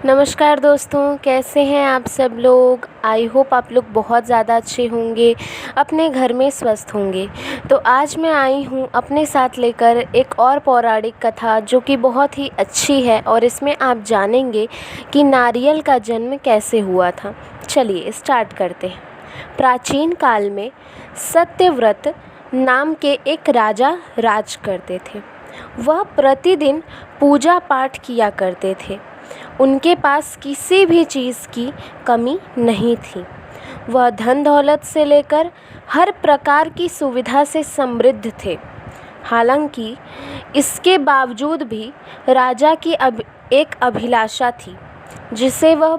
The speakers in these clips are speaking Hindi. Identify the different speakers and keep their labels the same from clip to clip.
Speaker 1: नमस्कार दोस्तों, कैसे हैं आप सब लोग। आई होप आप लोग बहुत ज़्यादा अच्छे होंगे, अपने घर में स्वस्थ होंगे। तो आज मैं आई हूँ अपने साथ लेकर एक और पौराणिक कथा जो कि बहुत ही अच्छी है और इसमें आप जानेंगे कि नारियल का जन्म कैसे हुआ था। चलिए स्टार्ट करते हैं। प्राचीन काल में सत्यव्रत नाम के एक राजा राज करते थे। वह प्रतिदिन पूजा पाठ किया करते थे। उनके पास किसी भी चीज़ की कमी नहीं थी। वह धन दौलत से लेकर हर प्रकार की सुविधा से समृद्ध थे। हालांकि इसके बावजूद भी राजा की एक अभिलाषा थी जिसे वह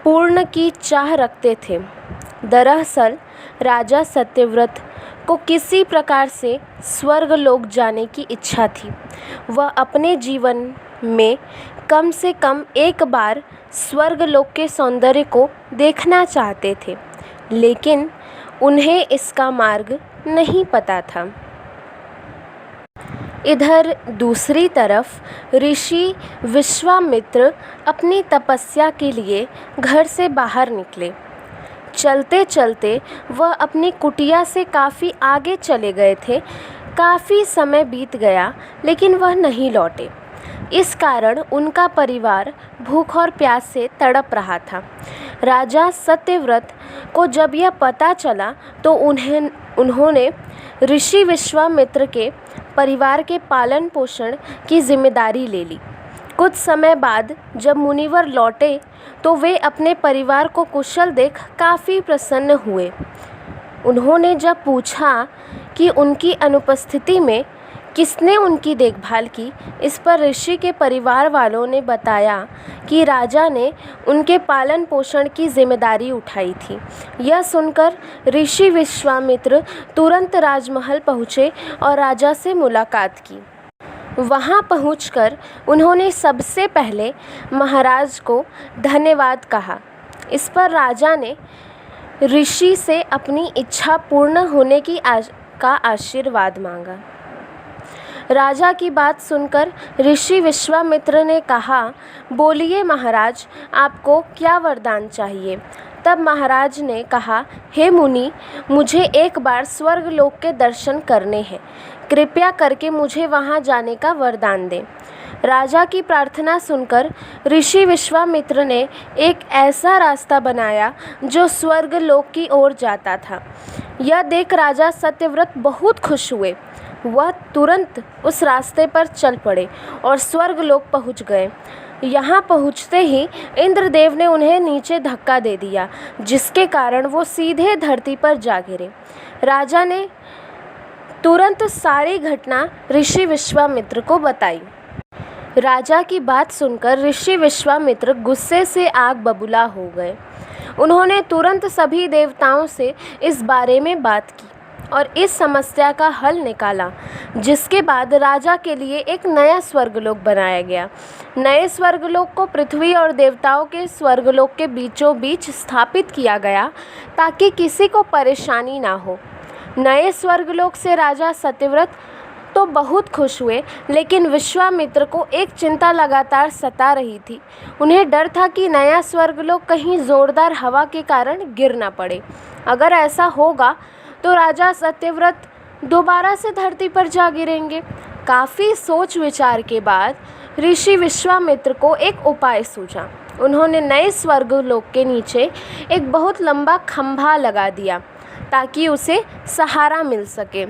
Speaker 1: पूर्ण की चाह रखते थे। दरअसल राजा सत्यव्रत को किसी प्रकार से स्वर्गलोक जाने की इच्छा थी। वह अपने जीवन में कम से कम एक बार स्वर्गलोक के सौंदर्य को देखना चाहते थे, लेकिन उन्हें इसका मार्ग नहीं पता था। इधर दूसरी तरफ ऋषि विश्वामित्र अपनी तपस्या के लिए घर से बाहर निकले। चलते चलते वह अपनी कुटिया से काफ़ी आगे चले गए थे। काफ़ी समय बीत गया लेकिन वह नहीं लौटे। इस कारण उनका परिवार भूख और प्यास से तड़प रहा था। राजा सत्यव्रत को जब यह पता चला तो उन्होंने ऋषि विश्वामित्र के परिवार के पालन पोषण की जिम्मेदारी ले ली। कुछ समय बाद जब मुनिवर लौटे तो वे अपने परिवार को कुशल देख काफ़ी प्रसन्न हुए। उन्होंने जब पूछा कि उनकी अनुपस्थिति में किसने उनकी देखभाल की, इस पर ऋषि के परिवार वालों ने बताया कि राजा ने उनके पालन पोषण की जिम्मेदारी उठाई थी। यह सुनकर ऋषि विश्वामित्र तुरंत राजमहल पहुँचे और राजा से मुलाकात की। वहां पहुंचकर उन्होंने सबसे पहले महाराज को धन्यवाद कहा। इस पर राजा ने ऋषि से अपनी इच्छा पूर्ण होने का आशीर्वाद मांगा। राजा की बात सुनकर ऋषि विश्वामित्र ने कहा, बोलिए महाराज, आपको क्या वरदान चाहिए। तब महाराज ने कहा, हे मुनि, मुझे एक बार स्वर्गलोक के दर्शन करने हैं। कृपया करके मुझे वहां जाने का वरदान दें। राजा की प्रार्थना सुनकर ऋषि विश्वामित्र ने एक ऐसा रास्ता बनाया जो स्वर्गलोक की ओर जाता था। यह देख राजा सत्यव्रत बहुत खुश हुए। वह तुरंत उस रास्ते पर चल पड़े और स्वर्गलोक पहुंच गए। यहाँ पहुँचते ही इंद्रदेव ने उन्हें नीचे धक्का दे दिया, जिसके कारण वो सीधे धरती पर जा गिरे। राजा ने तुरंत सारी घटना ऋषि विश्वामित्र को बताई। राजा की बात सुनकर ऋषि विश्वामित्र गुस्से से आग बबूला हो गए। उन्होंने तुरंत सभी देवताओं से इस बारे में बात की और इस समस्या का हल निकाला, जिसके बाद राजा के लिए एक नया स्वर्गलोक बनाया गया। नए स्वर्गलोक को पृथ्वी और देवताओं के स्वर्गलोक के बीचों बीच स्थापित किया गया ताकि किसी को परेशानी ना हो। नए स्वर्गलोक से राजा सत्यव्रत तो बहुत खुश हुए, लेकिन विश्वामित्र को एक चिंता लगातार सता रही थी। उन्हें डर था कि नया स्वर्गलोक कहीं ज़ोरदार हवा के कारण गिर ना पड़े। अगर ऐसा होगा तो राजा सत्यव्रत दोबारा से धरती पर जा गिरेंगे। काफ़ी सोच विचार के बाद ऋषि विश्वामित्र को एक उपाय सूझा। उन्होंने नए स्वर्गलोक के नीचे एक बहुत लंबा खंभा लगा दिया ताकि उसे सहारा मिल सके।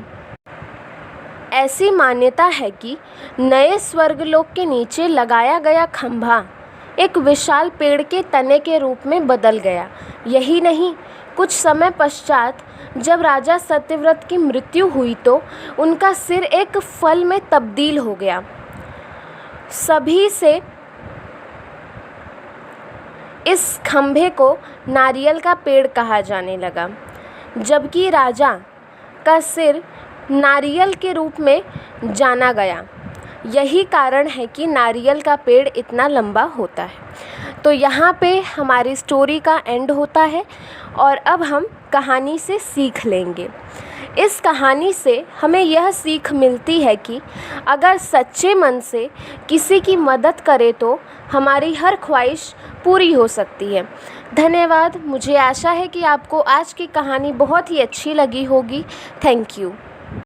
Speaker 1: ऐसी मान्यता है कि नए स्वर्गलोक के नीचे लगाया गया खंभा एक विशाल पेड़ के तने के रूप में बदल गया। यही नहीं, कुछ समय पश्चात जब राजा सत्यव्रत की मृत्यु हुई तो उनका सिर एक फल में तब्दील हो गया। सभी से इस खंभे को नारियल का पेड़ कहा जाने लगा, जबकि राजा का सिर नारियल के रूप में जाना गया। यही कारण है कि नारियल का पेड़ इतना लंबा होता है। तो यहाँ पे हमारी स्टोरी का एंड होता है और अब हम कहानी से सीख लेंगे। इस कहानी से हमें यह सीख मिलती है कि अगर सच्चे मन से किसी की मदद करें तो हमारी हर ख्वाहिश पूरी हो सकती है। धन्यवाद। मुझे आशा है कि आपको आज की कहानी बहुत ही अच्छी लगी होगी। Thank you.